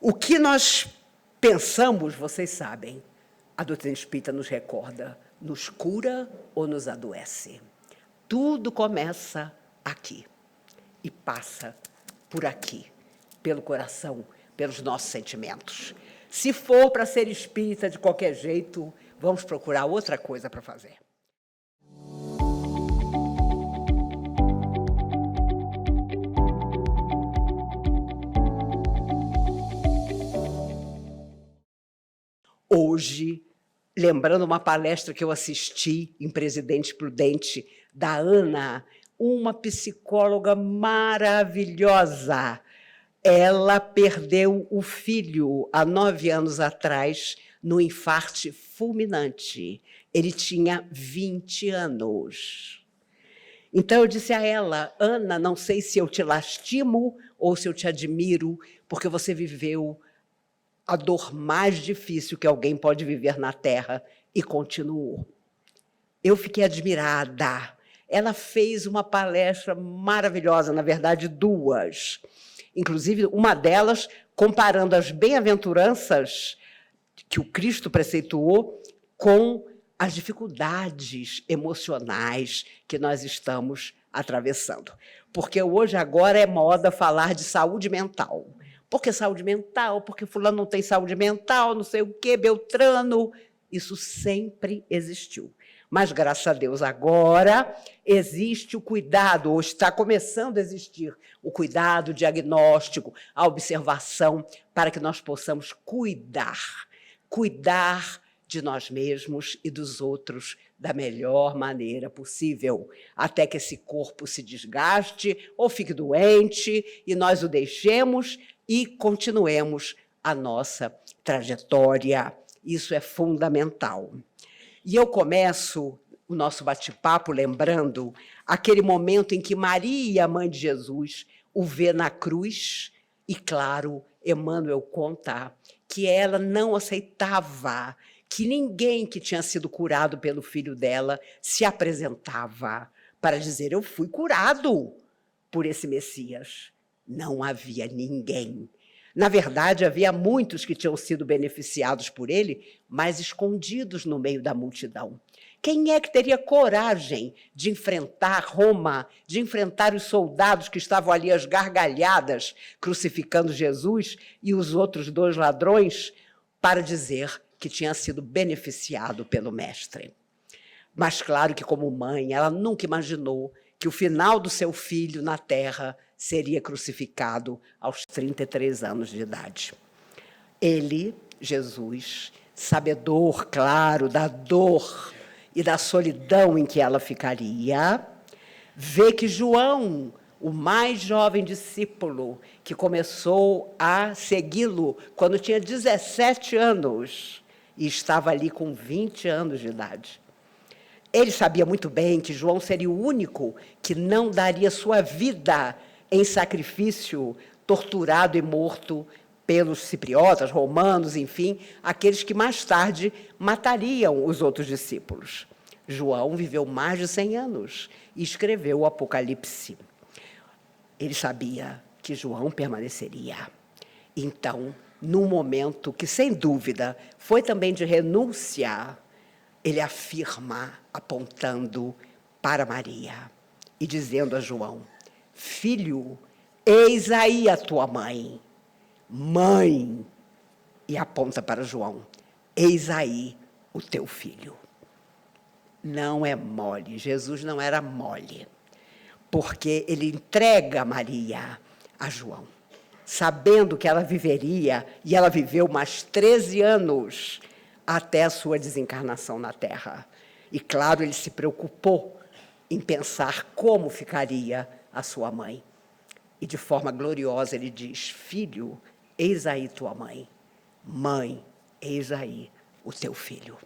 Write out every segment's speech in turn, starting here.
O que nós pensamos, vocês sabem, a doutrina espírita nos recorda, nos cura ou nos adoece. Tudo começa aqui e passa por aqui, pelo coração, pelos nossos sentimentos. Se for para ser espírita de qualquer jeito, vamos procurar outra coisa para fazer. Hoje, lembrando uma palestra que eu assisti em Presidente Prudente, da Ana, uma psicóloga maravilhosa. Ela perdeu o filho há 9 anos atrás, no infarte fulminante. Ele tinha 20 anos. Então, eu disse a ela, Ana, não sei se eu te lastimo ou se eu te admiro, porque você viveu a dor mais difícil que alguém pode viver na Terra e continuou. Eu fiquei admirada. Ela fez uma palestra maravilhosa, na verdade, 2. Inclusive, uma delas comparando as bem-aventuranças que o Cristo preceituou com as dificuldades emocionais que nós estamos atravessando. Porque hoje, agora, é moda falar de saúde mental. Por que saúde mental? Porque fulano não tem saúde mental, não sei o quê, Beltrano. Isso sempre existiu. Mas, graças a Deus, agora existe o cuidado, ou está começando a existir o cuidado, o diagnóstico, a observação, para que nós possamos cuidar de nós mesmos e dos outros da melhor maneira possível, até que esse corpo se desgaste ou fique doente e nós o deixemos e continuemos a nossa trajetória. Isso é fundamental. E eu começo o nosso bate-papo lembrando aquele momento em que Maria, mãe de Jesus, o vê na cruz e, claro, Emmanuel conta que ela não aceitava que ninguém que tinha sido curado pelo filho dela se apresentava para dizer, eu fui curado por esse Messias. Não havia ninguém. Na verdade, havia muitos que tinham sido beneficiados por ele, mas escondidos no meio da multidão. Quem é que teria coragem de enfrentar Roma, de enfrentar os soldados que estavam ali às gargalhadas, crucificando Jesus e os outros 2 ladrões, para dizer que tinha sido beneficiado pelo Mestre? Mas, claro que, como mãe, ela nunca imaginou que o final do seu filho na Terra seria crucificado aos 33 anos de idade. Ele, Jesus, sabedor, claro, da dor e da solidão em que ela ficaria, vê que João, o mais jovem discípulo, que começou a segui-lo quando tinha 17 anos e estava ali com 20 anos de idade. Ele sabia muito bem que João seria o único que não daria sua vida em sacrifício, torturado e morto pelos cipriotas, romanos, enfim, aqueles que mais tarde matariam os outros discípulos. João viveu mais de 100 anos e escreveu o Apocalipse. Ele sabia que João permaneceria. Então, num momento que, sem dúvida, foi também de renúncia, ele afirma, apontando para Maria e dizendo a João, filho, eis aí a tua mãe. Mãe, e aponta para João, eis aí o teu filho. Não é mole, Jesus não era mole, porque ele entrega Maria a João, sabendo que ela viveria, e ela viveu mais 13 anos até a sua desencarnação na Terra. E, claro, ele se preocupou em pensar como ficaria a sua mãe. E, de forma gloriosa, ele diz, filho, eis aí tua mãe. Mãe, eis aí o teu filho.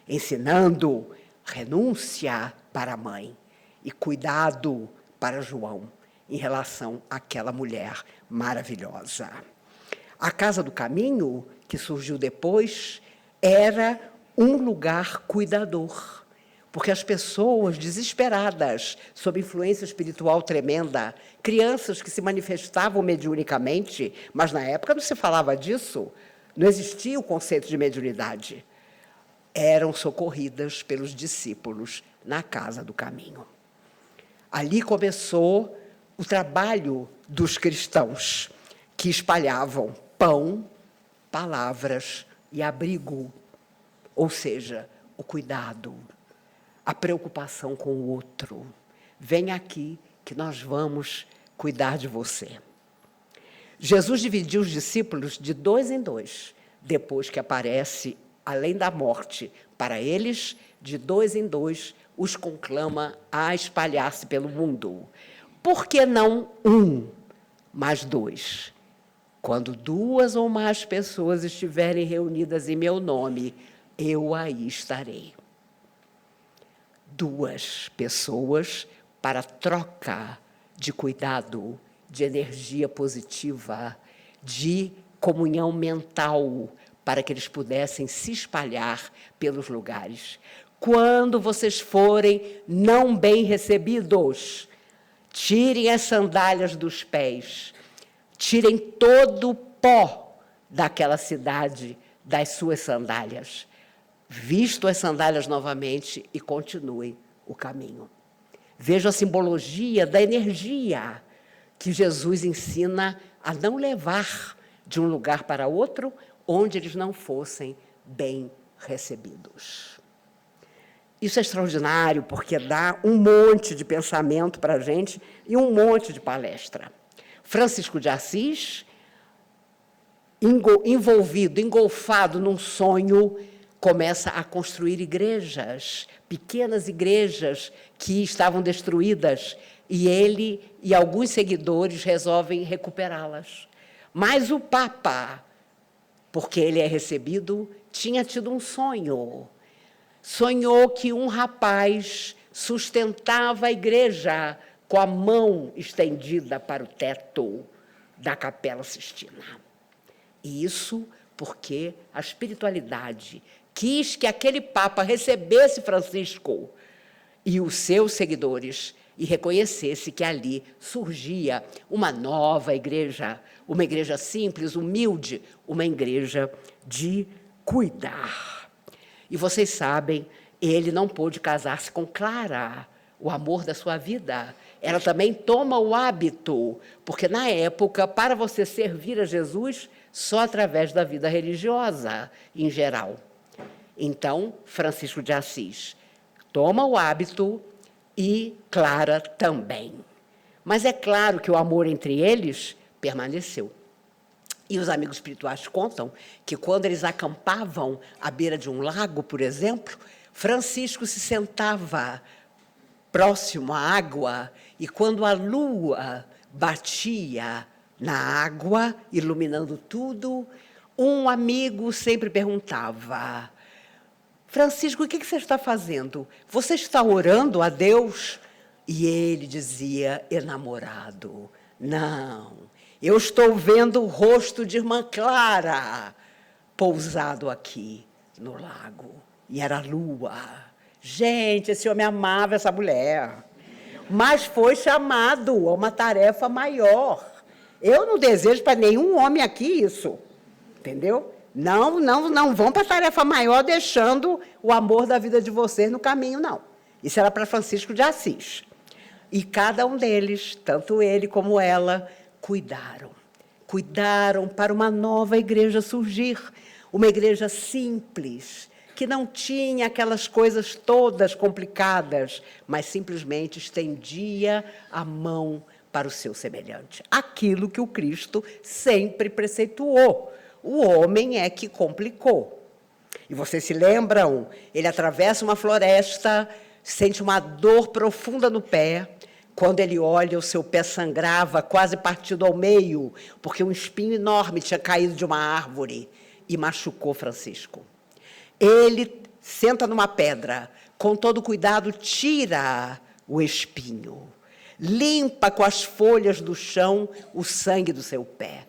Ensinando renúncia para a mãe e cuidado para João em relação àquela mulher maravilhosa. A Casa do Caminho, que surgiu depois, era um lugar cuidador. porque as pessoas desesperadas, sob influência espiritual tremenda, crianças que se manifestavam mediunicamente, mas na época não se falava disso, não existia o conceito de mediunidade, eram socorridas pelos discípulos na casa do caminho. Ali começou o trabalho dos cristãos, que espalhavam pão, palavras e abrigo, ou seja, o cuidado, a preocupação com o outro. Vem aqui que nós vamos cuidar de você. Jesus dividiu os discípulos de 2 em 2, depois que aparece, além da morte, para eles, de 2 em 2, os conclama a espalhar-se pelo mundo. Por que não 1, mas 2? Quando 2 ou mais pessoas estiverem reunidas em meu nome, eu aí estarei. 2 pessoas para troca de cuidado, de energia positiva, de comunhão mental, para que eles pudessem se espalhar pelos lugares. Quando vocês forem não bem recebidos, tirem as sandálias dos pés, tirem todo o pó daquela cidade, das suas sandálias. Vistam as sandálias novamente e continuem o caminho. Vejam a simbologia da energia que Jesus ensina a não levar de um lugar para outro onde eles não fossem bem recebidos. Isso é extraordinário, porque dá um monte de pensamento para a gente e um monte de palestra. Francisco de Assis, envolvido, engolfado num sonho, começa a construir igrejas, pequenas igrejas que estavam destruídas, e ele e alguns seguidores resolvem recuperá-las. Mas o Papa, porque ele é recebido, tinha tido um sonho. Sonhou que um rapaz sustentava a igreja com a mão estendida para o teto da Capela Sistina. E isso porque a espiritualidade quis que aquele Papa recebesse Francisco e os seus seguidores e reconhecesse que ali surgia uma nova igreja, uma igreja simples, humilde, uma igreja de cuidar. E vocês sabem, ele não pôde casar-se com Clara, o amor da sua vida. Ela também toma o hábito, porque, na época, para você servir a Jesus, só através da vida religiosa, em geral. Então, Francisco de Assis toma o hábito e Clara também. Mas é claro que o amor entre eles permaneceu. E os amigos espirituais contam que, quando eles acampavam à beira de um lago, por exemplo, Francisco se sentava próximo à água e, quando a lua batia na água, iluminando tudo, um amigo sempre perguntava: Francisco, o que você está fazendo? Você está orando a Deus? E ele dizia, enamorado, não. Eu estou vendo o rosto de irmã Clara pousado aqui no lago. E era a lua. Gente, esse homem amava essa mulher. Mas foi chamado a uma tarefa maior. Eu não desejo para nenhum homem aqui isso. Entendeu? Não vão para a tarefa maior deixando o amor da vida de vocês no caminho, não. Isso era para Francisco de Assis. E cada um deles, tanto ele como ela, cuidaram para uma nova igreja surgir, uma igreja simples, que não tinha aquelas coisas todas complicadas, mas simplesmente estendia a mão para o seu semelhante. Aquilo que o Cristo sempre preceituou. O homem é que complicou. E vocês se lembram? Ele atravessa uma floresta, sente uma dor profunda no pé. Quando ele olha, o seu pé sangrava, quase partido ao meio, porque um espinho enorme tinha caído de uma árvore e machucou Francisco. Ele senta numa pedra, com todo cuidado, tira o espinho, limpa com as folhas do chão o sangue do seu pé.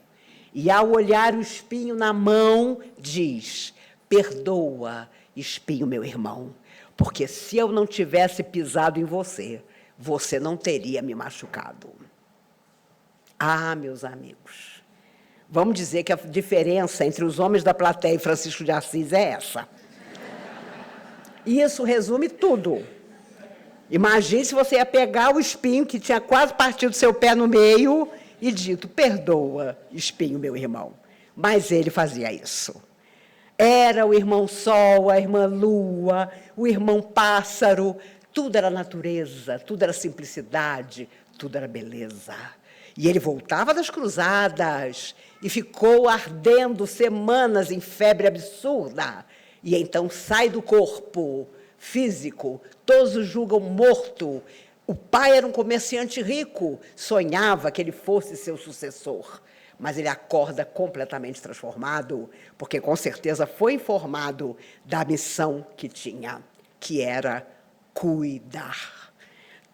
E, ao olhar o espinho na mão, diz: perdoa, espinho, meu irmão, porque se eu não tivesse pisado em você, você não teria me machucado. Ah, meus amigos, vamos dizer que a diferença entre os homens da plateia e Francisco de Assis é essa. E isso resume tudo. Imagine se você ia pegar o espinho que tinha quase partido seu pé no meio e dito, perdoa, espinho, meu irmão. Mas ele fazia isso. Era o irmão Sol, a irmã Lua, o irmão Pássaro, tudo era natureza, tudo era simplicidade, tudo era beleza. E ele voltava das cruzadas e ficou ardendo semanas em febre absurda. E então sai do corpo físico, todos o julgam morto. O pai era um comerciante rico, sonhava que ele fosse seu sucessor. Mas ele acorda completamente transformado, porque, com certeza, foi informado da missão que tinha, que era cuidar.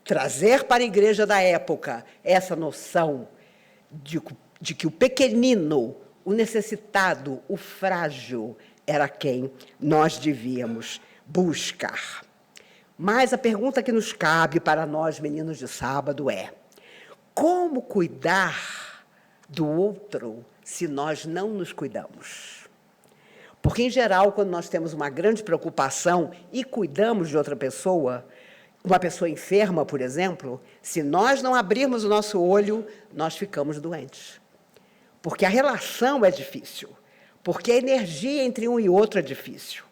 Trazer para a igreja da época essa noção de que o pequenino, o necessitado, o frágil, era quem nós devíamos buscar. Mas a pergunta que nos cabe para nós, meninos de sábado, é: como cuidar do outro se nós não nos cuidamos? Porque, em geral, quando nós temos uma grande preocupação e cuidamos de outra pessoa, uma pessoa enferma, por exemplo, se nós não abrirmos o nosso olho, nós ficamos doentes. Porque a relação é difícil, porque a energia entre um e outro é difícil.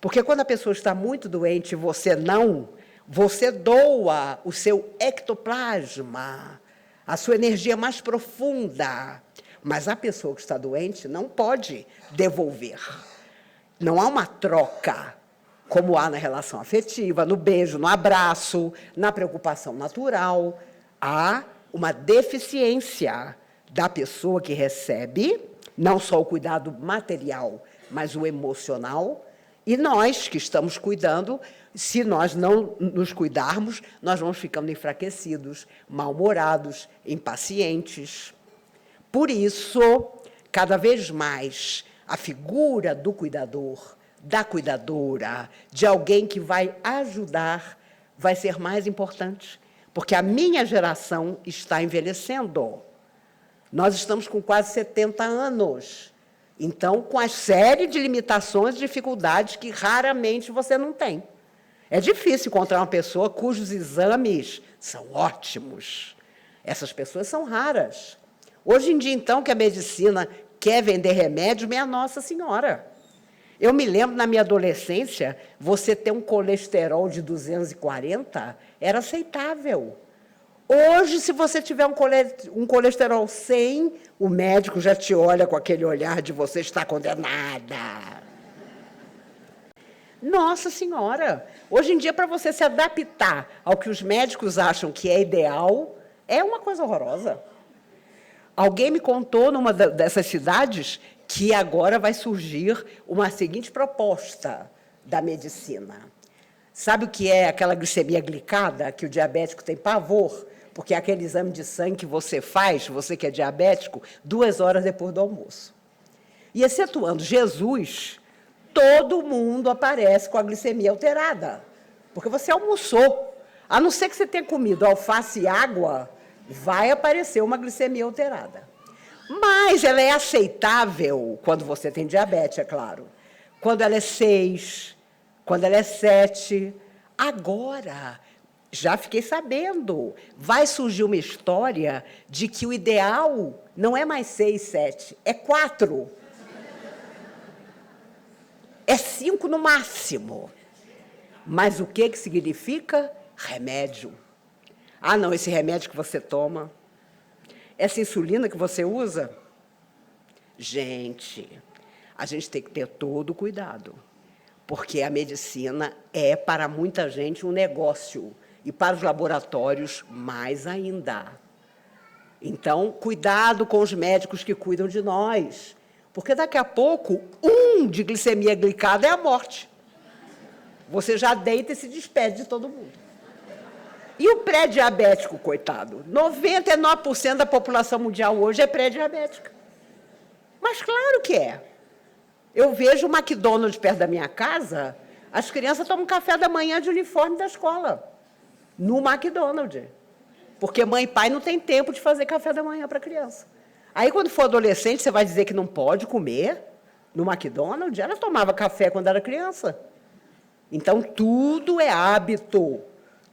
Porque quando a pessoa está muito doente e você não, você doa o seu ectoplasma, a sua energia mais profunda. Mas a pessoa que está doente não pode devolver. Não há uma troca, como há na relação afetiva, no beijo, no abraço, na preocupação natural. Há uma deficiência da pessoa que recebe, não só o cuidado material, mas o emocional. E nós, que estamos cuidando, se nós não nos cuidarmos, nós vamos ficando enfraquecidos, mal-humorados, impacientes. Por isso, cada vez mais, a figura do cuidador, da cuidadora, de alguém que vai ajudar, vai ser mais importante, porque a minha geração está envelhecendo. Nós estamos com quase 70 anos. Então, com a série de limitações e dificuldades que raramente você não tem. É difícil encontrar uma pessoa cujos exames são ótimos. Essas pessoas são raras. Hoje em dia, então, que a medicina quer vender remédio, minha Nossa Senhora. Eu me lembro, na minha adolescência, você ter um colesterol de 240 era aceitável. Hoje, se você tiver um colesterol 100, o médico já te olha com aquele olhar de você está condenada. Nossa Senhora! Hoje em dia, para você se adaptar ao que os médicos acham que é ideal, é uma coisa horrorosa. Alguém me contou, numa dessas cidades, que agora vai surgir uma seguinte proposta da medicina. Sabe o que é aquela glicemia glicada, que o diabético tem pavor? Porque é aquele exame de sangue que você faz, você que é diabético, 2 horas depois do almoço. E, excetuando Jesus, todo mundo aparece com a glicemia alterada, porque você almoçou. A não ser que você tenha comido alface e água, vai aparecer uma glicemia alterada. Mas ela é aceitável quando você tem diabetes, é claro. Quando ela é 6, quando ela é 7. Agora, já fiquei sabendo, vai surgir uma história de que o ideal não é mais 6, 7, é 4. É 5 no máximo. Mas o que significa? Remédio. Ah, não, esse remédio que você toma, essa insulina que você usa. Gente, a gente tem que ter todo o cuidado, porque a medicina é, para muita gente, um negócio, e para os laboratórios, mais ainda. Então, cuidado com os médicos que cuidam de nós, porque daqui a pouco, de glicemia glicada é a morte. Você já deita e se despede de todo mundo. E o pré-diabético, coitado? 99% da população mundial hoje é pré-diabética. Mas claro que é. Eu vejo o McDonald's perto da minha casa, As crianças tomam café da manhã de uniforme da escola, no McDonald's. Porque mãe e pai não têm tempo de fazer café da manhã para a criança. Aí, quando for adolescente, você vai dizer que não pode comer no McDonald's? Ela tomava café quando era criança. Então, tudo é hábito.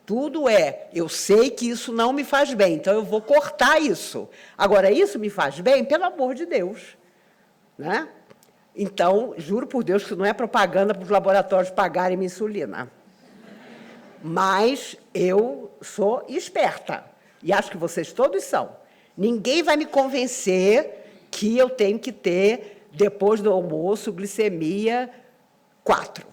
Tudo é, eu sei que isso não me faz bem, então eu vou cortar isso. Agora, isso me faz bem? Pelo amor de Deus. Né? Então, juro por Deus que isso não é propaganda para os laboratórios pagarem minha insulina. Mas eu sou esperta, e acho que vocês todos são. Ninguém vai me convencer que eu tenho que ter, depois do almoço, glicemia 4.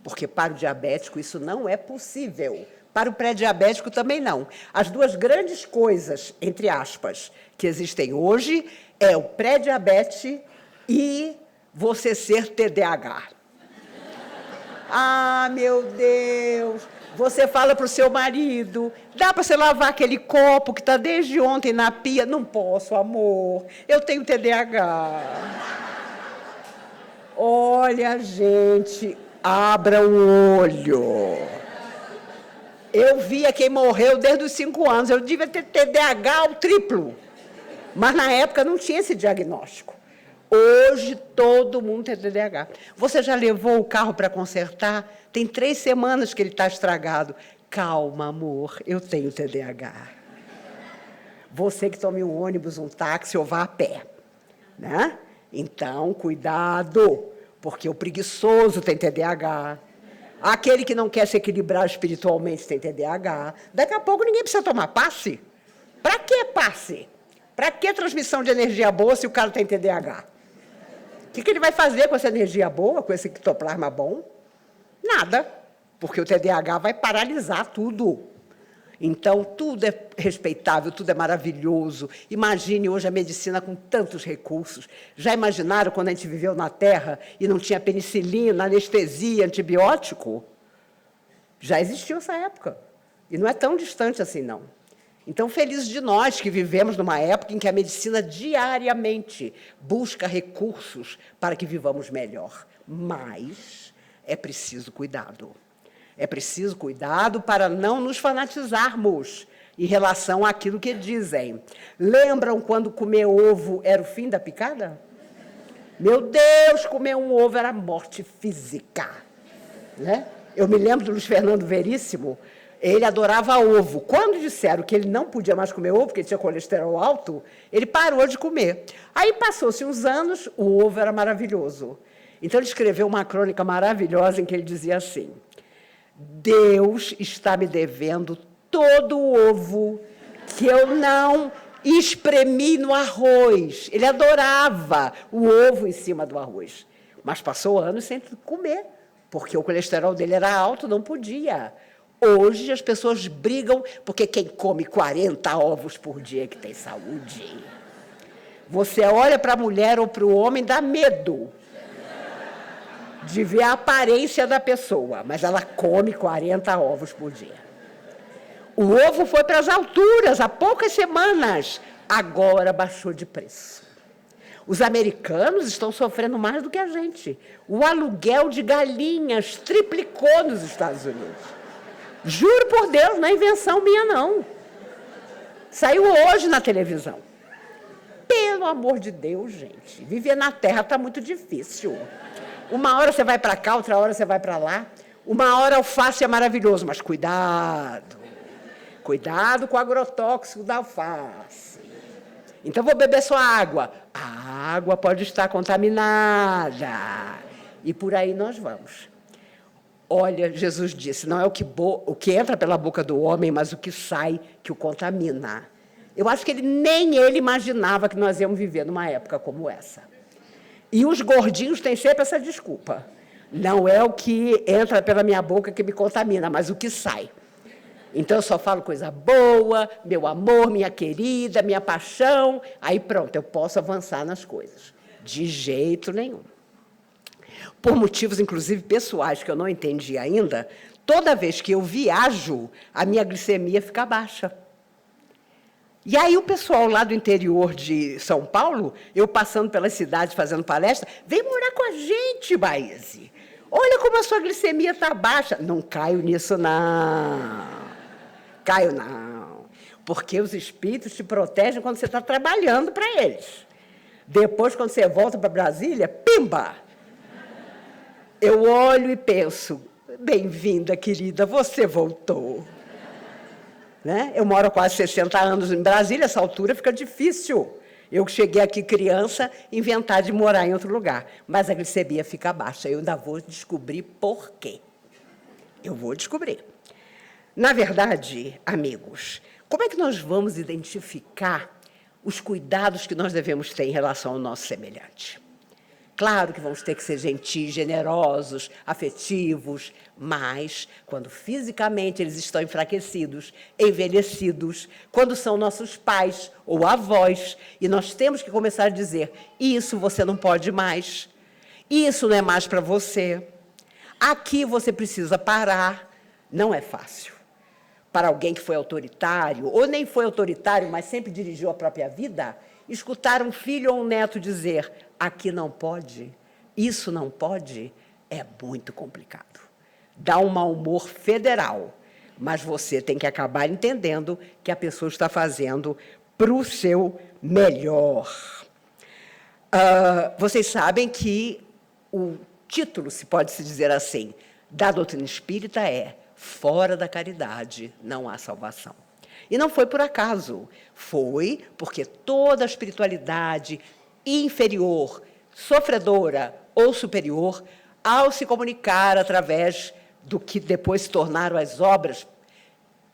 Porque para o diabético isso não é possível. Para o pré-diabético também não. As duas grandes coisas, entre aspas, que existem hoje é o pré-diabetes e você ser TDAH. Ah, meu Deus! Você fala para o seu marido, dá para você lavar aquele copo que está desde ontem na pia? Não posso, amor, eu tenho TDAH. Olha, gente, abra o olho. Eu via quem morreu desde os 5 anos, eu devia ter TDAH ao triplo. Mas, na época, não tinha esse diagnóstico. Hoje, todo mundo tem TDAH. Você já levou o carro para consertar? Tem 3 semanas que ele está estragado. Calma, amor, eu tenho TDAH. Você que tome um ônibus, um táxi ou vá a pé. Né? Então, cuidado, porque o preguiçoso tem TDAH. Aquele que não quer se equilibrar espiritualmente tem TDAH. Daqui a pouco ninguém precisa tomar passe. Para que passe? Para que transmissão de energia boa se o cara tem TDAH? O que ele vai fazer com essa energia boa, com esse ectoplasma bom? Nada, porque o TDAH vai paralisar tudo. Então, tudo é respeitável, tudo é maravilhoso. Imagine hoje a medicina com tantos recursos. Já imaginaram quando a gente viveu na Terra e não tinha penicilina, anestesia, antibiótico? Já existiu essa época. E não é tão distante assim, não. Então, felizes de nós que vivemos numa época em que a medicina diariamente busca recursos para que vivamos melhor. Mas é preciso cuidado. É preciso cuidado para não nos fanatizarmos em relação àquilo que dizem. Lembram quando comer ovo era o fim da picada? Meu Deus, comer um ovo era morte física. Né? Eu me lembro do Luiz Fernando Veríssimo, ele adorava ovo. Quando disseram que ele não podia mais comer ovo, porque ele tinha colesterol alto, ele parou de comer. Aí, passou-se uns anos, o ovo era maravilhoso. Então, ele escreveu uma crônica maravilhosa em que ele dizia assim: Deus está me devendo todo o ovo que eu não espremi no arroz. Ele adorava o ovo em cima do arroz. Mas passou anos sem comer, porque o colesterol dele era alto, não podia. Hoje as pessoas brigam porque quem come 40 ovos por dia que tem saúde. Você olha para a mulher ou para o homem, dá medo de ver a aparência da pessoa, mas ela come 40 ovos por dia. O ovo foi para as alturas há poucas semanas, agora baixou de preço. Os americanos estão sofrendo mais do que a gente. O aluguel de galinhas triplicou nos Estados Unidos. Juro por Deus, não é invenção minha, não. Saiu hoje na televisão. Pelo amor de Deus, gente, viver na Terra está muito difícil. Uma hora você vai para cá, outra hora você vai para lá. Uma hora alface é maravilhoso, mas cuidado. Cuidado com o agrotóxico da alface. Então, vou beber só água. A água pode estar contaminada. E por aí nós vamos. Olha, Jesus disse, não é o que entra pela boca do homem, mas o que sai que o contamina. Eu acho que nem ele imaginava que nós íamos viver numa época como essa. E os gordinhos têm sempre essa desculpa. Não é o que entra pela minha boca que me contamina, mas o que sai. Então, eu só falo coisa boa, meu amor, minha querida, minha paixão. Aí, pronto, eu posso avançar nas coisas. De jeito nenhum. Por motivos, inclusive, pessoais, que eu não entendi ainda, toda vez que eu viajo, a minha glicemia fica baixa. E aí o pessoal lá do interior de São Paulo, eu passando pelas cidades fazendo palestra, vem morar com a gente, Baíse. Olha como a sua glicemia está baixa. Não caio nisso, não. Caio, não. Porque os espíritos te protegem quando você está trabalhando para eles. Depois, quando você volta para Brasília, pimba! Eu olho e penso, bem-vinda, querida, você voltou. Né? Eu moro há quase 60 anos em Brasília, essa altura fica difícil. Eu que cheguei aqui criança, inventar de morar em outro lugar. Mas a glicemia fica baixa. Eu ainda vou descobrir por quê. Eu vou descobrir. Na verdade, amigos, como é que nós vamos identificar os cuidados que nós devemos ter em relação ao nosso semelhante? Claro que vamos ter que ser gentis, generosos, afetivos, mas quando fisicamente eles estão enfraquecidos, envelhecidos, quando são nossos pais ou avós, e nós temos que começar a dizer, isso você não pode mais, isso não é mais para você, aqui você precisa parar, não é fácil. Para alguém que foi autoritário, ou nem foi autoritário, mas sempre dirigiu a própria vida, escutar um filho ou um neto dizer, aqui não pode, isso não pode, é muito complicado. Dá um mau humor federal, mas você tem que acabar entendendo que a pessoa está fazendo para o seu melhor. Vocês sabem que o título, se pode se dizer assim, da doutrina espírita é fora da caridade não há salvação. E não foi por acaso, foi porque toda a espiritualidade inferior, sofredora ou superior, ao se comunicar através do que depois se tornaram as obras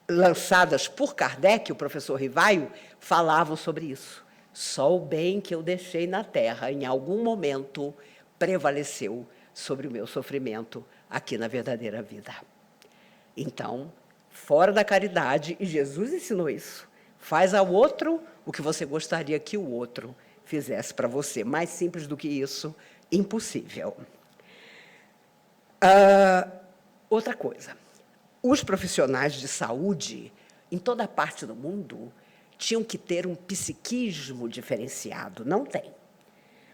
lançadas por Kardec, o professor Rivaio, falavam sobre isso. Só o bem que eu deixei na Terra, em algum momento, prevaleceu sobre o meu sofrimento aqui na verdadeira vida. Então, fora da caridade, e Jesus ensinou isso, faz ao outro o que você gostaria que o outro fizesse para você. Mais simples do que isso, impossível. Outra coisa, os profissionais de saúde, em toda parte do mundo, tinham que ter um psiquismo diferenciado. Não tem.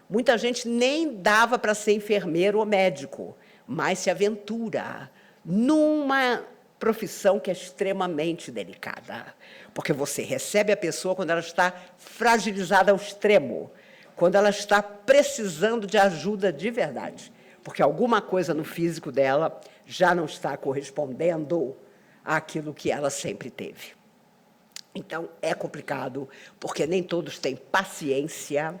Muita gente nem dava para ser enfermeiro ou médico, mas se aventura numa profissão que é extremamente delicada, porque você recebe a pessoa quando ela está fragilizada ao extremo, quando ela está precisando de ajuda de verdade, porque alguma coisa no físico dela já não está correspondendo àquilo que ela sempre teve. Então, é complicado, porque nem todos têm paciência.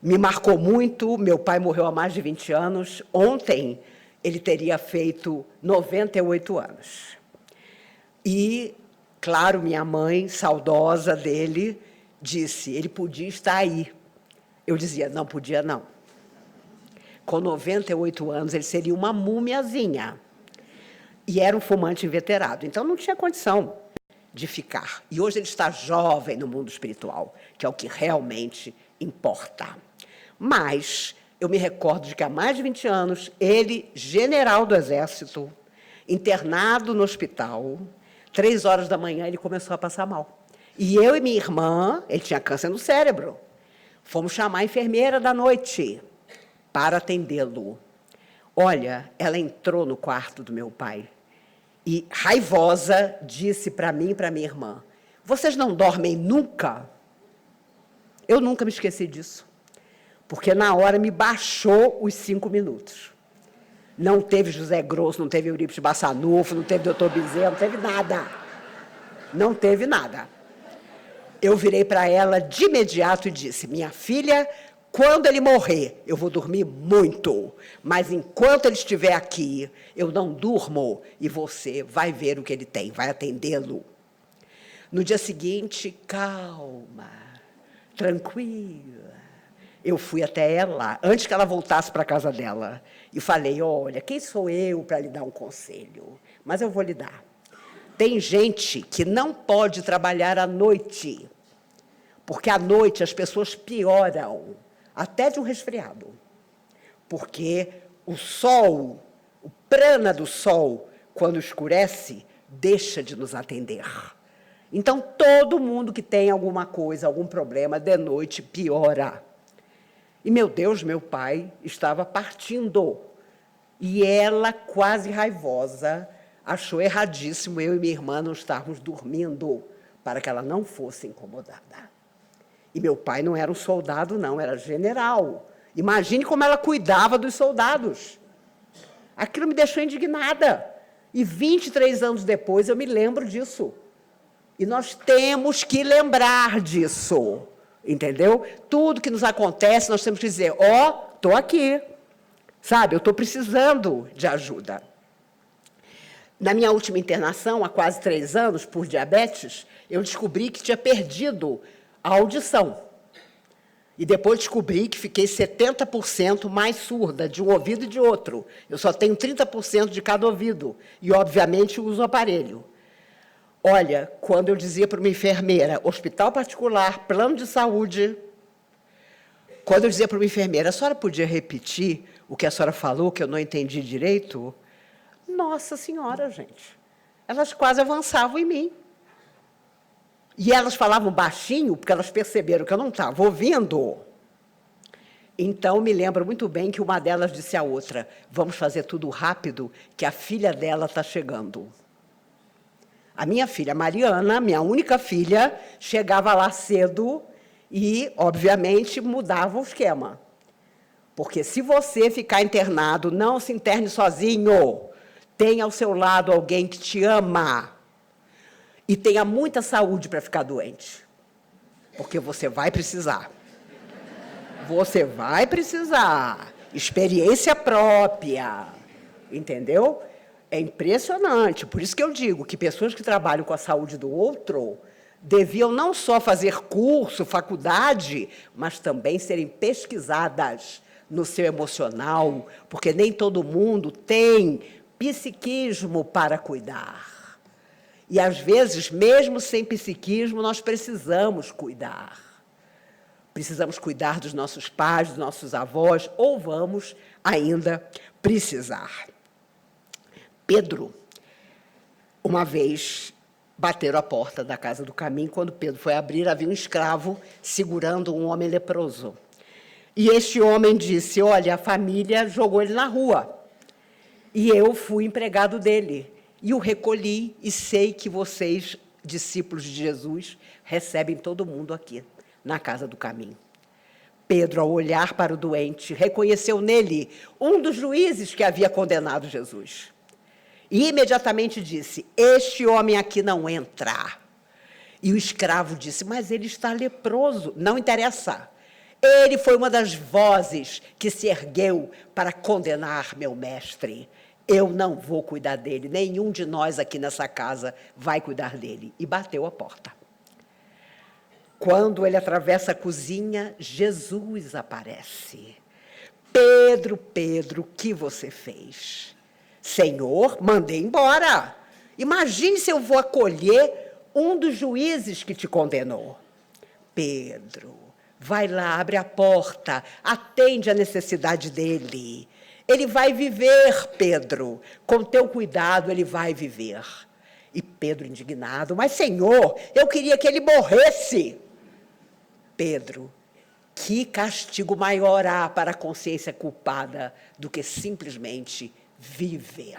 Me marcou muito, meu pai morreu há mais de 20 anos, ontem ele teria feito 98 anos. E, claro, minha mãe, saudosa dele, disse, ele podia estar aí. Eu dizia, não podia não. Com 98 anos, ele seria uma múmiazinha. E era um fumante inveterado, então não tinha condição de ficar. E hoje ele está jovem no mundo espiritual, que é o que realmente importa. Mas eu me recordo de que há mais de 20 anos, ele, general do Exército, internado no hospital, 3 horas da manhã, ele começou a passar mal. E eu e minha irmã, ele tinha câncer no cérebro, fomos chamar a enfermeira da noite para atendê-lo. Olha, ela entrou no quarto do meu pai e, raivosa, disse para mim e para minha irmã, vocês não dormem nunca? Eu nunca me esqueci disso. Porque, na hora, me baixou os 5 minutos. Não teve José Grosso, não teve Eurípides Bassanufo, não teve doutor Bezerra, não teve nada. Não teve nada. Eu virei para ela de imediato e disse, minha filha, quando ele morrer, eu vou dormir muito, mas enquanto ele estiver aqui, eu não durmo e você vai ver o que ele tem, vai atendê-lo. No dia seguinte, calma, tranquila. Eu fui até ela, antes que ela voltasse para a casa dela, e falei, olha, quem sou eu para lhe dar um conselho? Mas eu vou lhe dar. Tem gente que não pode trabalhar à noite, porque à noite as pessoas pioram, até de um resfriado. Porque o sol, o prana do sol, quando escurece, deixa de nos atender. Então, todo mundo que tem alguma coisa, algum problema, de noite piora. E, meu Deus, meu pai estava partindo. E ela, quase raivosa, achou erradíssimo eu e minha irmã não estarmos dormindo para que ela não fosse incomodada. E meu pai não era um soldado, não, era general. Imagine como ela cuidava dos soldados. Aquilo me deixou indignada. E 23 anos depois eu me lembro disso. E nós temos que lembrar disso, entendeu? Tudo que nos acontece, nós temos que dizer, ó, estou aqui, sabe? Eu estou precisando de ajuda. Na minha última internação, há quase 3 anos, por diabetes, eu descobri que tinha perdido a audição. E depois descobri que fiquei 70% mais surda, de um ouvido e de outro. Eu só tenho 30% de cada ouvido. E, obviamente, uso o aparelho. Olha, quando eu dizia para uma enfermeira, hospital particular, plano de saúde, quando eu dizia para uma enfermeira, a senhora podia repetir o que a senhora falou, que eu não entendi direito? Nossa Senhora, gente, elas quase avançavam em mim. E elas falavam baixinho, porque elas perceberam que eu não estava ouvindo. Então, me lembro muito bem que uma delas disse à outra, vamos fazer tudo rápido, que a filha dela está chegando. A minha filha Mariana, minha única filha, chegava lá cedo e, obviamente, mudava o esquema. Porque se você ficar internado, não se interne sozinho. Tenha ao seu lado alguém que te ama. E tenha muita saúde para ficar doente. Porque você vai precisar. Você vai precisar. Experiência própria. Entendeu? É impressionante. Por isso que eu digo que pessoas que trabalham com a saúde do outro deviam não só fazer curso, faculdade, mas também serem pesquisadas no seu emocional, porque nem todo mundo tem psiquismo para cuidar. E, às vezes, mesmo sem psiquismo, nós precisamos cuidar. Precisamos cuidar dos nossos pais, dos nossos avós, ou vamos ainda precisar. Pedro, uma vez, bateram a porta da casa do caminho. Quando Pedro foi abrir, havia um escravo segurando um homem leproso. E este homem disse, olha, a família jogou ele na rua. E eu fui empregado dele. E o recolhi, e sei que vocês, discípulos de Jesus, recebem todo mundo aqui, na casa do caminho. Pedro, ao olhar para o doente, reconheceu nele um dos juízes que havia condenado Jesus. E imediatamente disse, este homem aqui não entra. E o escravo disse, mas ele está leproso. Não interessa. Ele foi uma das vozes que se ergueu para condenar meu mestre. Eu não vou cuidar dele, nenhum de nós aqui nessa casa vai cuidar dele. E bateu a porta. Quando ele atravessa a cozinha, Jesus aparece. Pedro, Pedro, o que você fez? Senhor, mandei embora. Imagine se eu vou acolher um dos juízes que te condenou. Pedro, vai lá, abre a porta, atende a necessidade dele. Ele vai viver, Pedro. Com teu cuidado, ele vai viver. E Pedro, indignado, mas, Senhor, eu queria que ele morresse. Pedro, que castigo maior há para a consciência culpada do que simplesmente viver.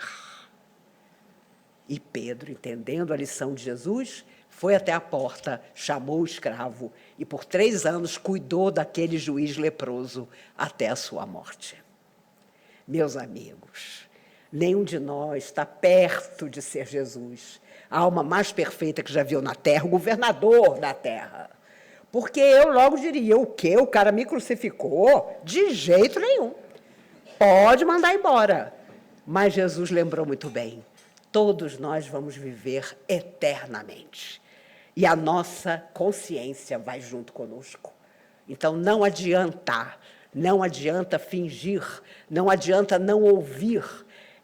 E Pedro, entendendo a lição de Jesus, foi até a porta, chamou o escravo e por 3 anos cuidou daquele juiz leproso até a sua morte. Meus amigos, nenhum de nós está perto de ser Jesus, a alma mais perfeita que já viu na terra, o governador da terra. Porque eu logo diria, o quê? O cara me crucificou? De jeito nenhum. Pode mandar embora. Mas Jesus lembrou muito bem, todos nós vamos viver eternamente. E a nossa consciência vai junto conosco. Então, não adianta fingir, não adianta não ouvir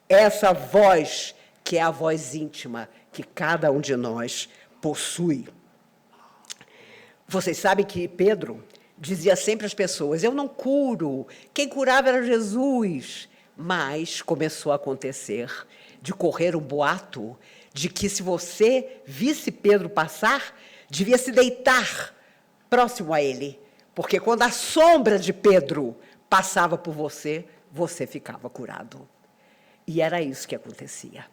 essa voz, que é a voz íntima que cada um de nós possui. Vocês sabem que Pedro dizia sempre às pessoas, eu não curo, quem curava era Jesus. Mas começou a acontecer de correr um boato de que se você visse Pedro passar, devia se deitar próximo a ele, porque quando a sombra de Pedro passava por você, você ficava curado. E era isso que acontecia.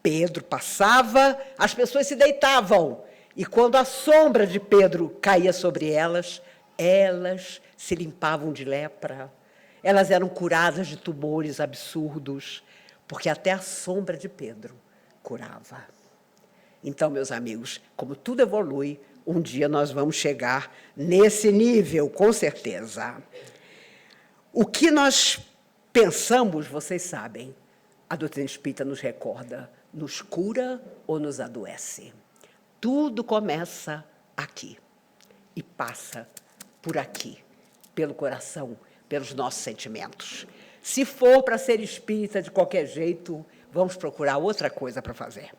Pedro passava, as pessoas se deitavam, e quando a sombra de Pedro caía sobre elas, elas se limpavam de lepra, elas eram curadas de tumores absurdos, porque até a sombra de Pedro curava. Então, meus amigos, como tudo evolui, um dia nós vamos chegar nesse nível, com certeza. O que nós pensamos, vocês sabem, a doutrina espírita nos recorda, nos cura ou nos adoece. Tudo começa aqui e passa por aqui, pelo coração, pelos nossos sentimentos. Se for para ser espírita de qualquer jeito, vamos procurar outra coisa para fazer.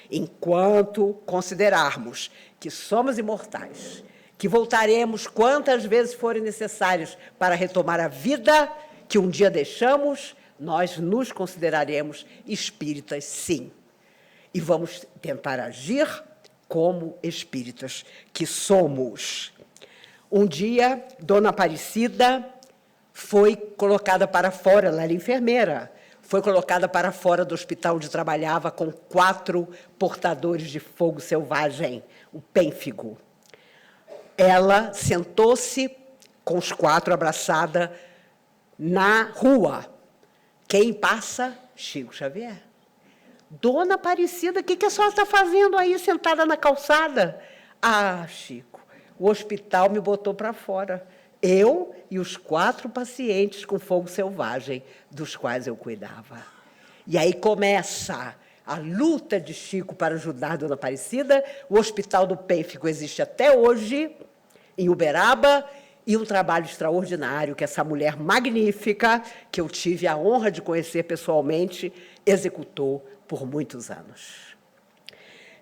Enquanto considerarmos que somos imortais, que voltaremos quantas vezes forem necessárias para retomar a vida que um dia deixamos, nós nos consideraremos espíritas, sim. E vamos tentar agir como espíritas que somos. Um dia, Dona Aparecida foi colocada para fora, ela era enfermeira, foi colocada para fora do hospital onde trabalhava com 4 portadores de fogo selvagem, o pênfigo. Ela sentou-se com os 4 abraçada na rua. Quem passa? Chico Xavier. Dona Aparecida, o que a senhora está fazendo aí, sentada na calçada? Ah, Chico, o hospital me botou para fora. Eu e os 4 pacientes com fogo selvagem, dos quais eu cuidava. E aí começa a luta de Chico para ajudar a Dona Aparecida. O Hospital do Pênfigo existe até hoje, em Uberaba, e um trabalho extraordinário que essa mulher magnífica, que eu tive a honra de conhecer pessoalmente, executou por muitos anos.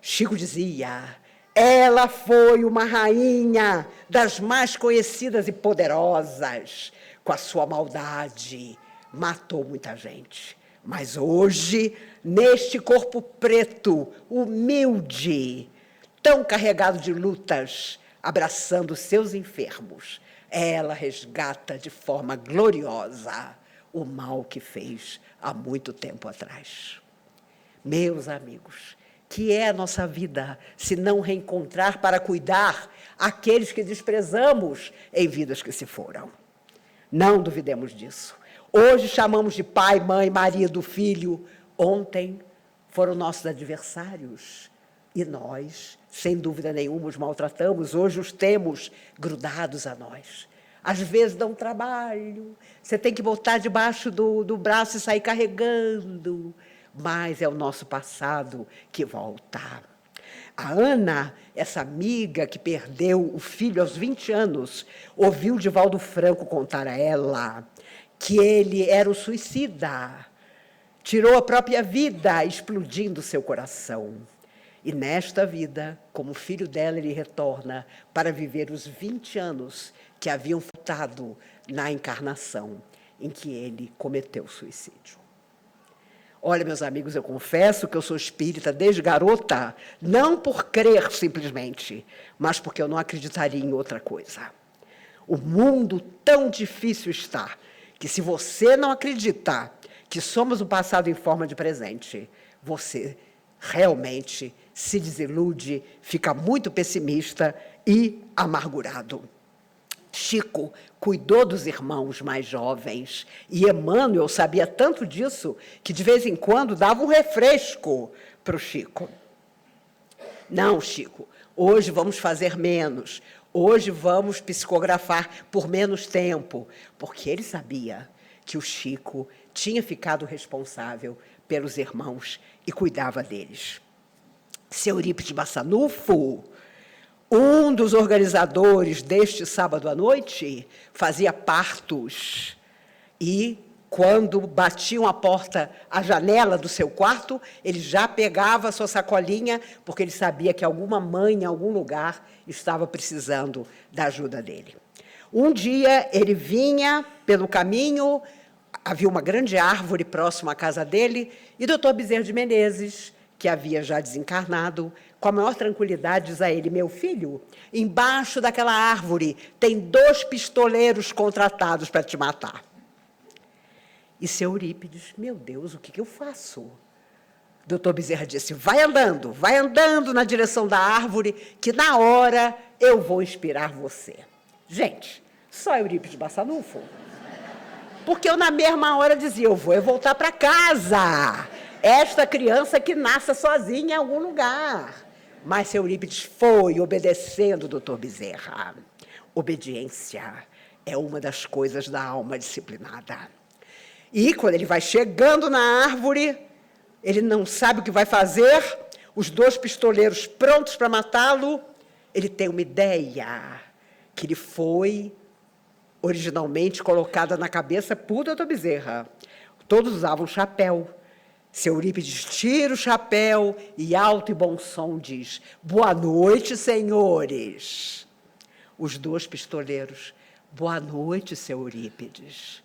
Chico dizia, ela foi uma rainha das mais conhecidas e poderosas. Com a sua maldade, matou muita gente. Mas hoje, neste corpo preto, humilde, tão carregado de lutas, abraçando seus enfermos, ela resgata de forma gloriosa o mal que fez há muito tempo atrás. Meus amigos, que é a nossa vida, se não reencontrar para cuidar aqueles que desprezamos em vidas que se foram? Não duvidemos disso. Hoje chamamos de pai, mãe, marido, filho. Ontem foram nossos adversários. E nós, sem dúvida nenhuma, os maltratamos. Hoje os temos grudados a nós. Às vezes dão trabalho. Você tem que botar debaixo do braço e sair carregando. Mas é o nosso passado que volta. A Ana, essa amiga que perdeu o filho aos 20 anos, ouviu Divaldo Franco contar a ela que ele era o suicida, tirou a própria vida, explodindo seu coração. E nesta vida, como filho dela, ele retorna para viver os 20 anos que haviam faltado na encarnação em que ele cometeu suicídio. Olha, meus amigos, eu confesso que eu sou espírita desde garota, não por crer simplesmente, mas porque eu não acreditaria em outra coisa. O mundo tão difícil está, que se você não acredita que somos o passado em forma de presente, você realmente se desilude, fica muito pessimista e amargurado. Chico cuidou dos irmãos mais jovens, e Emmanuel sabia tanto disso que, de vez em quando, dava um refresco para o Chico. Não, Chico, hoje vamos fazer menos, hoje vamos psicografar por menos tempo, porque ele sabia que o Chico tinha ficado responsável pelos irmãos e cuidava deles. Seu Eurípides Massanufo, um dos organizadores deste sábado à noite, fazia partos e, quando batiam a porta, a janela do seu quarto, ele já pegava a sua sacolinha, porque ele sabia que alguma mãe, em algum lugar, estava precisando da ajuda dele. Um dia, ele vinha pelo caminho, havia uma grande árvore próxima à casa dele, e o doutor Bezerra de Menezes, que havia já desencarnado, com a maior tranquilidade, diz a ele, meu filho, embaixo daquela árvore tem 2 pistoleiros contratados para te matar. E seu Eurípides, meu Deus, o que eu faço? Doutor Bezerra disse, vai andando na direção da árvore, que na hora eu vou inspirar você. Gente, só Eurípides Barçanufo? Porque eu, na mesma hora, dizia, eu vou voltar para casa. Esta criança que nasce sozinha em algum lugar. Mas seu Eurípides foi obedecendo, doutor Bezerra. Obediência é uma das coisas da alma disciplinada. E, quando ele vai chegando na árvore, ele não sabe o que vai fazer, os 2 pistoleiros prontos para matá-lo, ele tem uma ideia, que lhe foi originalmente colocada na cabeça por doutor Bezerra. Todos usavam chapéu. Seu Eurípides tira o chapéu e, alto e bom som, diz, boa noite, senhores. Os 2 pistoleiros, boa noite, seu Eurípides,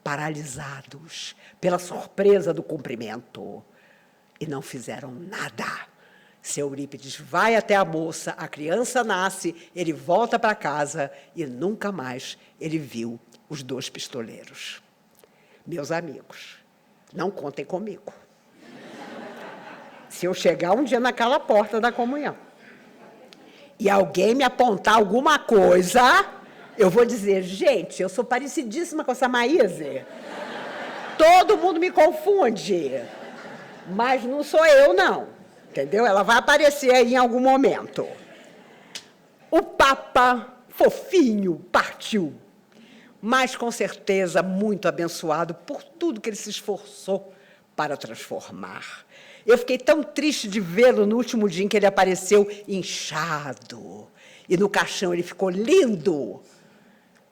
paralisados pela surpresa do cumprimento. E não fizeram nada. Seu Eurípides vai até a moça, a criança nasce, ele volta para casa e nunca mais ele viu os 2 pistoleiros. Meus amigos, não contem comigo. Se eu chegar um dia naquela porta da comunhão e alguém me apontar alguma coisa, eu vou dizer, gente, eu sou parecidíssima com essa Maíse. Todo mundo me confunde. Mas não sou eu, não. Entendeu? Ela vai aparecer aí em algum momento. O Papa, fofinho, partiu. Mas, com certeza, muito abençoado por tudo que ele se esforçou para transformar. Eu fiquei tão triste de vê-lo no último dia em que ele apareceu inchado. E no caixão ele ficou lindo.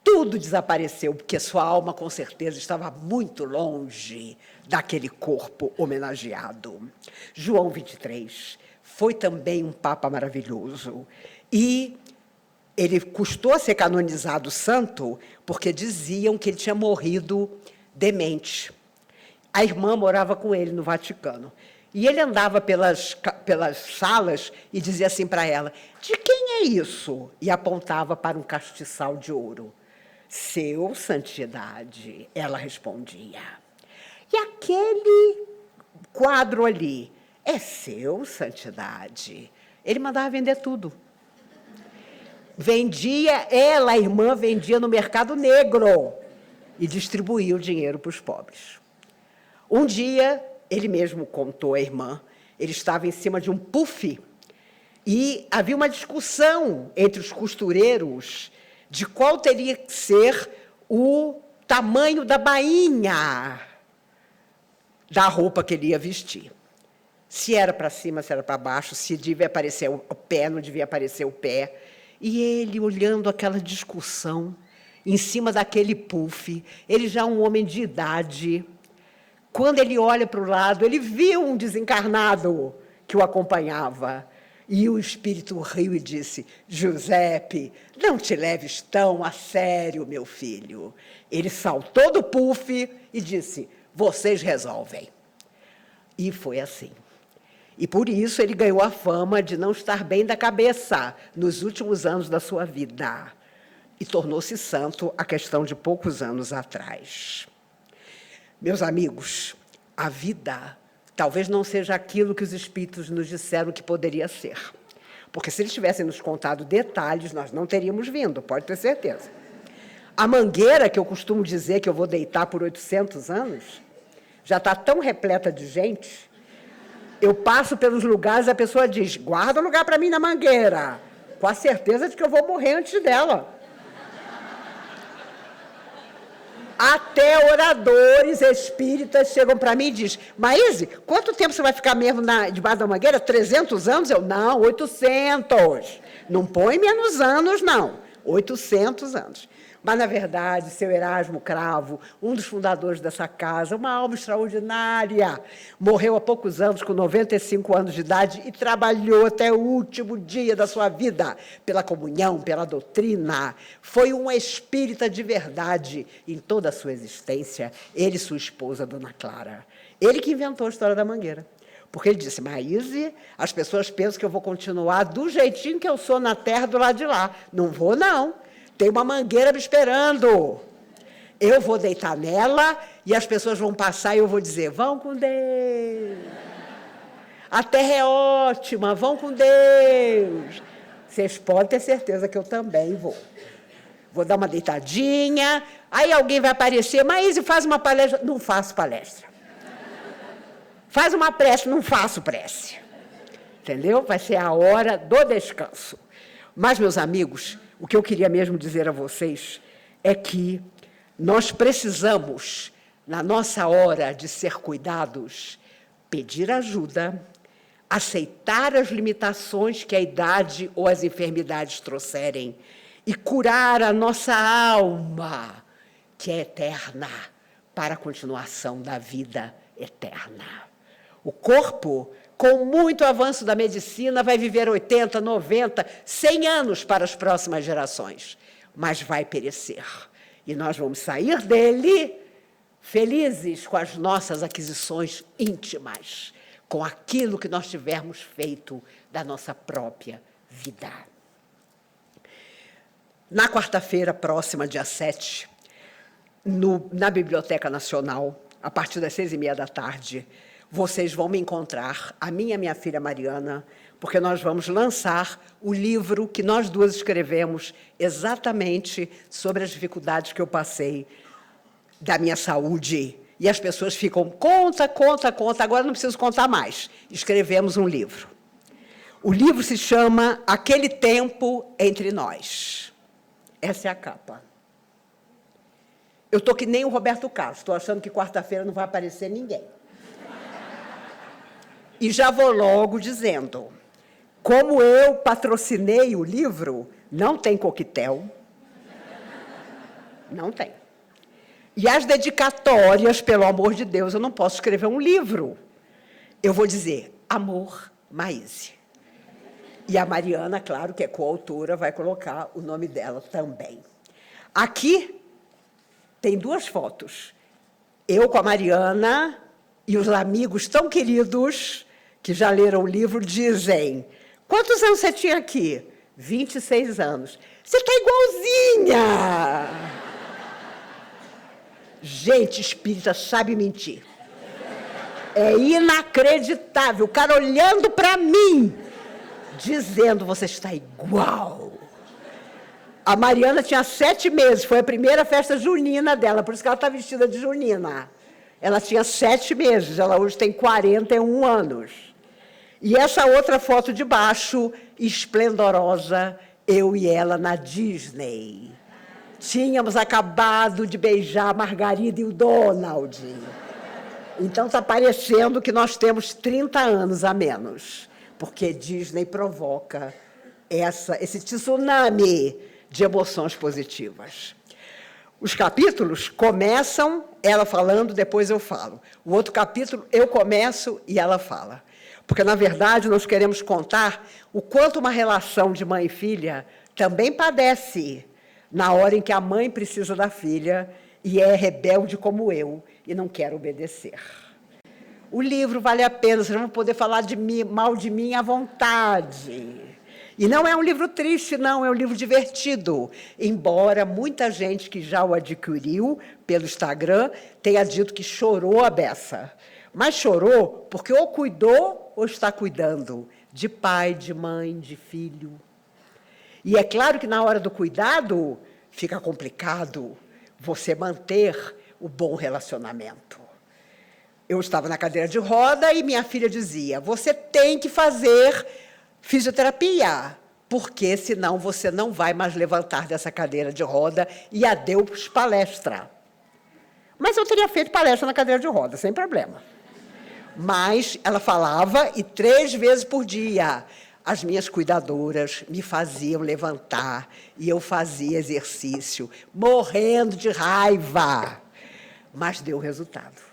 Tudo desapareceu, porque sua alma, com certeza, estava muito longe daquele corpo homenageado. João 23 foi também um Papa maravilhoso. E ele custou a ser canonizado santo porque diziam que ele tinha morrido demente. A irmã morava com ele no Vaticano. E ele andava pelas salas e dizia assim para ela, de quem é isso? E apontava para um castiçal de ouro. Seu Santidade, ela respondia. E aquele quadro ali, é seu Santidade. Ele mandava vender tudo. Vendia, ela, a irmã, vendia no mercado negro e distribuía o dinheiro para os pobres. Um dia, ele mesmo contou à irmã, ele estava em cima de um puff e havia uma discussão entre os costureiros de qual teria que ser o tamanho da bainha da roupa que ele ia vestir. Se era para cima, se era para baixo, se devia aparecer o pé, não devia aparecer o pé. E ele, olhando aquela discussão, em cima daquele puff, ele já um homem de idade, quando ele olha para o lado, ele viu um desencarnado que o acompanhava. E o espírito riu e disse, Giuseppe, não te leves tão a sério, meu filho. Ele saltou do puff e disse, vocês resolvem. E foi assim. E por isso ele ganhou a fama de não estar bem da cabeça nos últimos anos da sua vida. E tornou-se santo a questão de poucos anos atrás. Meus amigos, a vida talvez não seja aquilo que os espíritos nos disseram que poderia ser. Porque se eles tivessem nos contado detalhes, nós não teríamos vindo, pode ter certeza. A mangueira, que eu costumo dizer que eu vou deitar por 800 anos, já está tão repleta de gente. Eu passo pelos lugares e a pessoa diz, guarda um lugar para mim na mangueira, com a certeza de que eu vou morrer antes dela. Até oradores espíritas chegam para mim e dizem, Maíse, quanto tempo você vai ficar mesmo debaixo da mangueira? 300 anos? Eu, não, 800. Não põe menos anos, não. 800 anos. Mas, na verdade, seu Erasmo Cravo, um dos fundadores dessa casa, uma alma extraordinária, morreu há poucos anos, com 95 anos de idade, e trabalhou até o último dia da sua vida pela comunhão, pela doutrina. Foi um espírita de verdade em toda a sua existência, ele e sua esposa, Dona Clara. Ele que inventou a história da mangueira. Porque ele disse, Maíse, as pessoas pensam que eu vou continuar do jeitinho que eu sou na terra do lado de lá. Não vou, não. Tem uma mangueira me esperando. Eu vou deitar nela e as pessoas vão passar e eu vou dizer, vão com Deus. A terra é ótima, vão com Deus. Vocês podem ter certeza que eu também vou. Vou dar uma deitadinha, aí alguém vai aparecer, mas faz uma palestra. Não faço palestra. Faz uma prece, não faço prece. Entendeu? Vai ser a hora do descanso. Mas, meus amigos, o que eu queria mesmo dizer a vocês é que nós precisamos, na nossa hora de ser cuidados, pedir ajuda, aceitar as limitações que a idade ou as enfermidades trouxerem e curar a nossa alma, que é eterna, para a continuação da vida eterna. O corpo, com muito avanço da medicina, vai viver 80, 90, 100 anos para as próximas gerações, mas vai perecer. E nós vamos sair dele felizes com as nossas aquisições íntimas, com aquilo que nós tivermos feito da nossa própria vida. Na quarta-feira próxima, dia 7, na Biblioteca Nacional, a partir das 6h30, vocês vão me encontrar, a mim e a minha filha Mariana, porque nós vamos lançar o livro que nós duas escrevemos exatamente sobre as dificuldades que eu passei da minha saúde. E as pessoas ficam, conta, agora não preciso contar mais. Escrevemos um livro. O livro se chama Aquele Tempo Entre Nós. Essa é a capa. Eu estou que nem o Roberto Carlos, estou achando que quarta-feira não vai aparecer ninguém. E já vou logo dizendo, como eu patrocinei o livro, não tem coquetel. Não tem. E as dedicatórias, pelo amor de Deus, eu não posso escrever um livro. Eu vou dizer, Amor, Maíse. E a Mariana, claro, que é coautora, vai colocar o nome dela também. Aqui tem 2 fotos. Eu com a Mariana e os amigos tão queridos que já leram o livro dizem, quantos anos você tinha aqui? 26 anos. Você está igualzinha! Gente espírita sabe mentir. É inacreditável. O cara olhando para mim, dizendo, você está igual. A Mariana tinha 7 meses, foi a primeira festa junina dela, por isso que ela está vestida de junina. Ela tinha 7 meses, ela hoje tem 41 anos. E essa outra foto de baixo, esplendorosa, eu e ela na Disney. Tínhamos acabado de beijar a Margarida e o Donald. Então, está parecendo que nós temos 30 anos a menos, porque Disney provoca esse tsunami de emoções positivas. Os capítulos começam, ela falando, depois eu falo. O outro capítulo, eu começo e ela fala. Porque, na verdade, nós queremos contar o quanto uma relação de mãe e filha também padece na hora em que a mãe precisa da filha e é rebelde como eu e não quer obedecer. O livro vale a pena, vocês vão poder falar de mim, mal de mim à vontade. E não é um livro triste, não, é um livro divertido, embora muita gente que já o adquiriu pelo Instagram tenha dito que chorou a beça. Mas chorou porque ou cuidou ou está cuidando de pai, de mãe, de filho. E é claro que na hora do cuidado fica complicado você manter o bom relacionamento. Eu estava na cadeira de roda e minha filha dizia, você tem que fazer fisioterapia, porque senão você não vai mais levantar dessa cadeira de roda e adeus palestra. Mas eu teria feito palestra na cadeira de roda, sem problema. Mas ela falava, e 3 vezes por dia, as minhas cuidadoras me faziam levantar, e eu fazia exercício, morrendo de raiva. Mas deu resultado.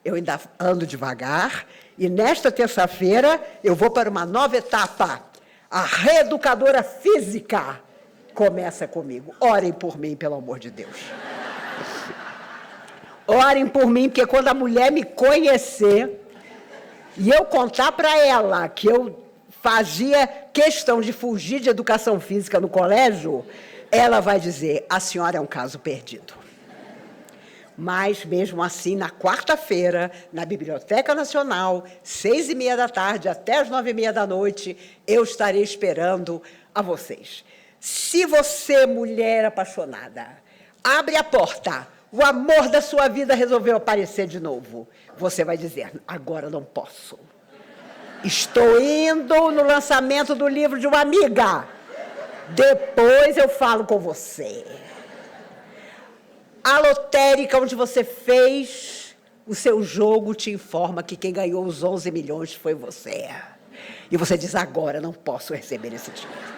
Eu ainda ando devagar, e nesta terça-feira eu vou para uma nova etapa. A reeducadora física começa comigo. Orem por mim, pelo amor de Deus. Orem por mim, porque quando a mulher me conhecer e eu contar para ela que eu fazia questão de fugir de educação física no colégio, ela vai dizer, a senhora é um caso perdido. Mas, mesmo assim, na quarta-feira, na Biblioteca Nacional, 6h30 até as 9h30, eu estarei esperando a vocês. Se você, mulher apaixonada, abre a porta, o amor da sua vida resolveu aparecer de novo, você vai dizer, agora não posso. Estou indo no lançamento do livro de uma amiga. Depois eu falo com você. A lotérica onde você fez o seu jogo te informa que quem ganhou os 11 milhões foi você. E você diz, agora não posso receber esse dinheiro.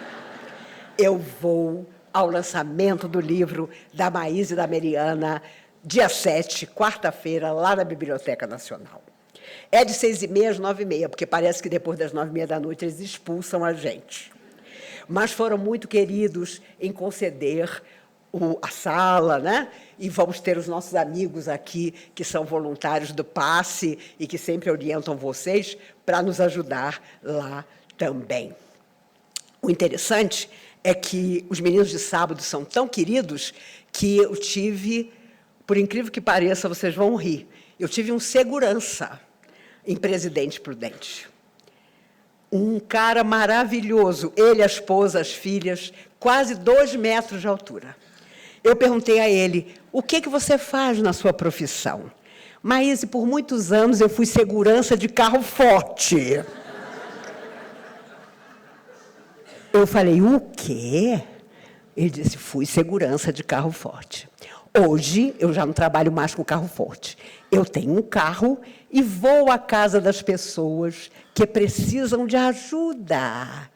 Eu vou ao lançamento do livro da Maísa e da Meriana, dia 7, quarta-feira, lá na Biblioteca Nacional. É de 6h30 às 9h30, porque parece que depois das 9h30 eles expulsam a gente. Mas foram muito queridos em conceder a sala, né? E vamos ter os nossos amigos aqui, que são voluntários do passe e que sempre orientam vocês para nos ajudar lá também. O interessante é que os meninos de sábado são tão queridos que eu tive, por incrível que pareça, vocês vão rir, eu tive um segurança em Presidente Prudente. Um cara maravilhoso, ele, a esposa, as filhas, quase 2 metros de altura. Eu perguntei a ele, o que você faz na sua profissão? Maíse, por muitos anos eu fui segurança de carro forte. Eu falei, o quê? Ele disse, fui segurança de carro forte. Hoje, eu já não trabalho mais com carro forte. Eu tenho um carro e vou à casa das pessoas que precisam de ajuda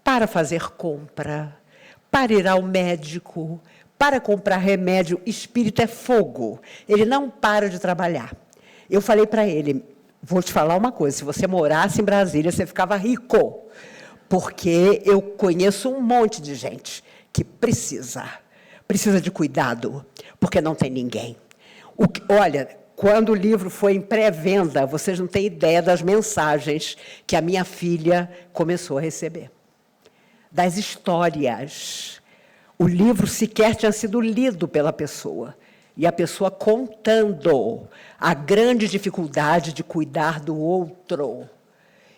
para fazer compra, para ir ao médico, para comprar remédio. Espírito é fogo. Ele não para de trabalhar. Eu falei para ele, vou te falar uma coisa, se você morasse em Brasília, você ficava rico, porque eu conheço um monte de gente que precisa de cuidado, porque não tem ninguém. Olha, quando o livro foi em pré-venda, vocês não têm ideia das mensagens que a minha filha começou a receber. Das histórias. O livro sequer tinha sido lido pela pessoa. E a pessoa contando a grande dificuldade de cuidar do outro.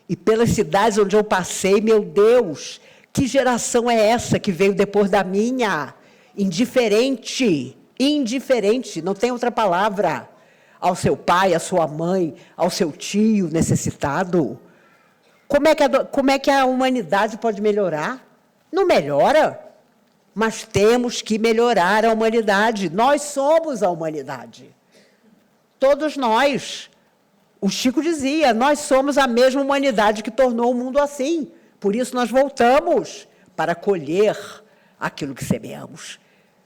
E pelas cidades onde eu passei, meu Deus, que geração é essa que veio depois da minha? Indiferente, não tem outra palavra. Ao seu pai, à sua mãe, ao seu tio necessitado. Como é que a humanidade pode melhorar? Não melhora, mas temos que melhorar a humanidade. Nós somos a humanidade. Todos nós. O Chico dizia, nós somos a mesma humanidade que tornou o mundo assim. Por isso nós voltamos para colher aquilo que semeamos.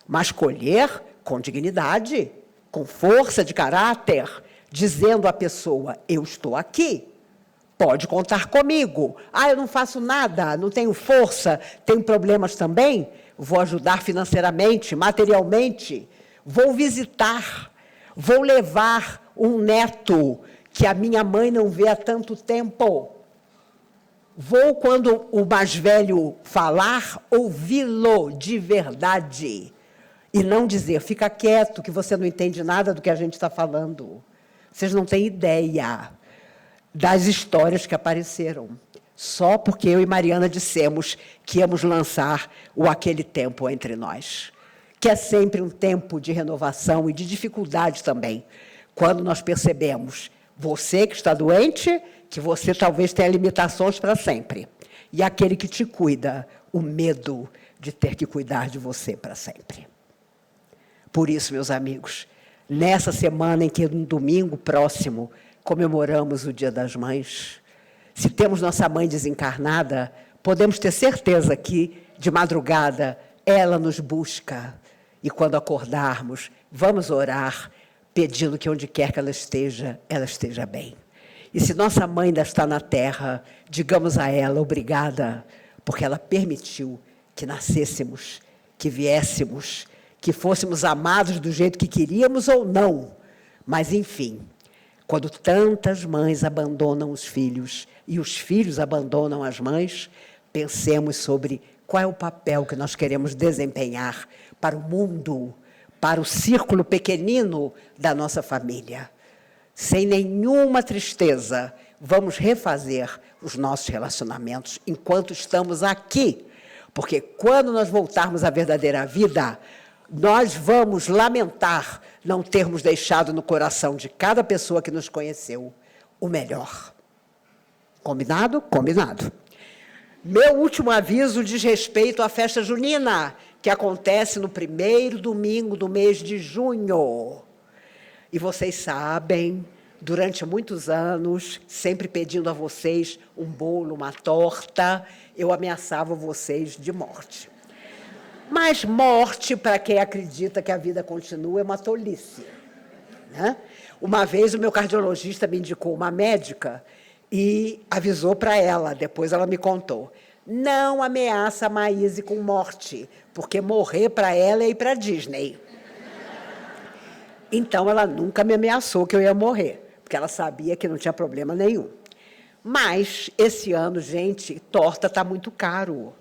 Mas colher com dignidade, com força de caráter, dizendo à pessoa, eu estou aqui, pode contar comigo. Ah, eu não faço nada, não tenho força, tenho problemas também, vou ajudar financeiramente, materialmente, vou visitar, vou levar um neto que a minha mãe não vê há tanto tempo. Vou, quando o mais velho falar, ouvi-lo de verdade. E não dizer, fica quieto, que você não entende nada do que a gente está falando. Vocês não têm ideia das histórias que apareceram. Só porque eu e Mariana dissemos que íamos lançar o Aquele Tempo Entre Nós. Que é sempre um tempo de renovação e de dificuldade também. Quando nós percebemos, você que está doente, que você talvez tenha limitações para sempre. E aquele que te cuida, o medo de ter que cuidar de você para sempre. Por isso, meus amigos, nessa semana em que, no domingo próximo, comemoramos o Dia das Mães, se temos nossa mãe desencarnada, podemos ter certeza que, de madrugada, ela nos busca. E, quando acordarmos, vamos orar, pedindo que, onde quer que ela esteja bem. E se nossa mãe ainda está na terra, digamos a ela, obrigada, porque ela permitiu que nascêssemos, que viéssemos, que fôssemos amados do jeito que queríamos ou não. Mas, enfim, quando tantas mães abandonam os filhos e os filhos abandonam as mães, pensemos sobre qual é o papel que nós queremos desempenhar para o mundo, para o círculo pequenino da nossa família. Sem nenhuma tristeza, vamos refazer os nossos relacionamentos enquanto estamos aqui. Porque quando nós voltarmos à verdadeira vida, nós vamos lamentar não termos deixado no coração de cada pessoa que nos conheceu o melhor. Combinado? Combinado. Meu último aviso diz respeito à festa junina, que acontece no primeiro domingo do mês de junho. E vocês sabem, durante muitos anos, sempre pedindo a vocês um bolo, uma torta, eu ameaçava vocês de morte. Mas morte, para quem acredita que a vida continua, é uma tolice, né? Uma vez o meu cardiologista me indicou uma médica e avisou para ela, depois ela me contou, não ameaça a Maíse com morte, porque morrer para ela é ir para a Disney. Então, ela nunca me ameaçou que eu ia morrer, porque ela sabia que não tinha problema nenhum. Mas, esse ano, gente, torta está muito caro.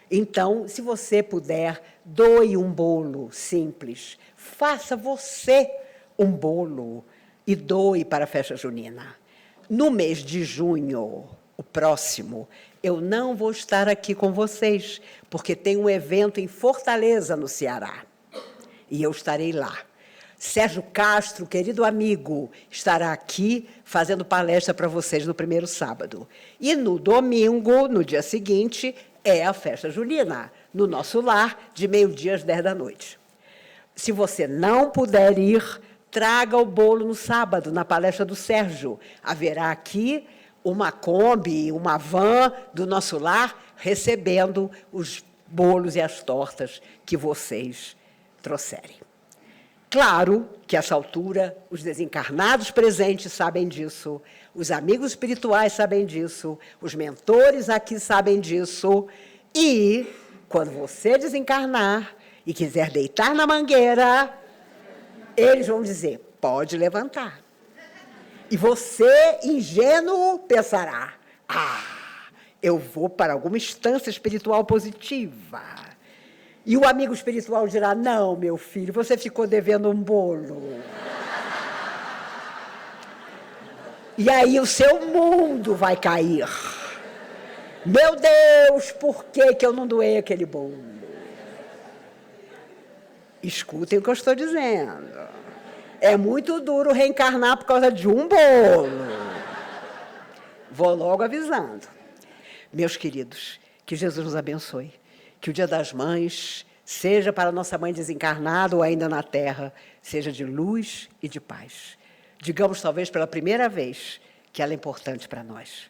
Então, se você puder, doe um bolo simples. Faça você um bolo e doe para a festa junina. No mês de junho, o próximo, eu não vou estar aqui com vocês, porque tem um evento em Fortaleza, no Ceará. E eu estarei lá. Sérgio Castro, querido amigo, estará aqui fazendo palestra para vocês no primeiro sábado. E no domingo, no dia seguinte, é a festa junina, no nosso lar, de 12h às 10h. Se você não puder ir, traga o bolo no sábado, na palestra do Sérgio. Haverá aqui uma Kombi, uma van do nosso lar, recebendo os bolos e as tortas que vocês trouxerem. Claro que, a essa altura, os desencarnados presentes sabem disso, os amigos espirituais sabem disso, os mentores aqui sabem disso, e, quando você desencarnar e quiser deitar na mangueira, eles vão dizer, pode levantar. E você, ingênuo, pensará, eu vou para alguma instância espiritual positiva. E o amigo espiritual dirá, não, meu filho, você ficou devendo um bolo. E aí o seu mundo vai cair. Meu Deus, por que eu não doei aquele bolo? Escutem o que eu estou dizendo. É muito duro reencarnar por causa de um bolo. Vou logo avisando. Meus queridos, que Jesus nos abençoe. Que o Dia das Mães, seja para a nossa mãe desencarnada ou ainda na Terra, seja de luz e de paz. Digamos, talvez, pela primeira vez, que ela é importante para nós.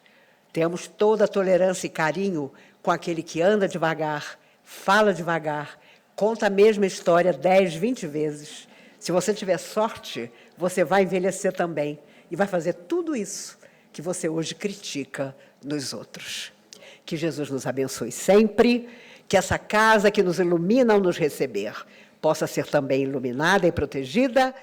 Temos toda a tolerância e carinho com aquele que anda devagar, fala devagar, conta a mesma história 10, 20 vezes. Se você tiver sorte, você vai envelhecer também e vai fazer tudo isso que você hoje critica nos outros. Que Jesus nos abençoe sempre, que essa casa que nos ilumina ao nos receber possa ser também iluminada e protegida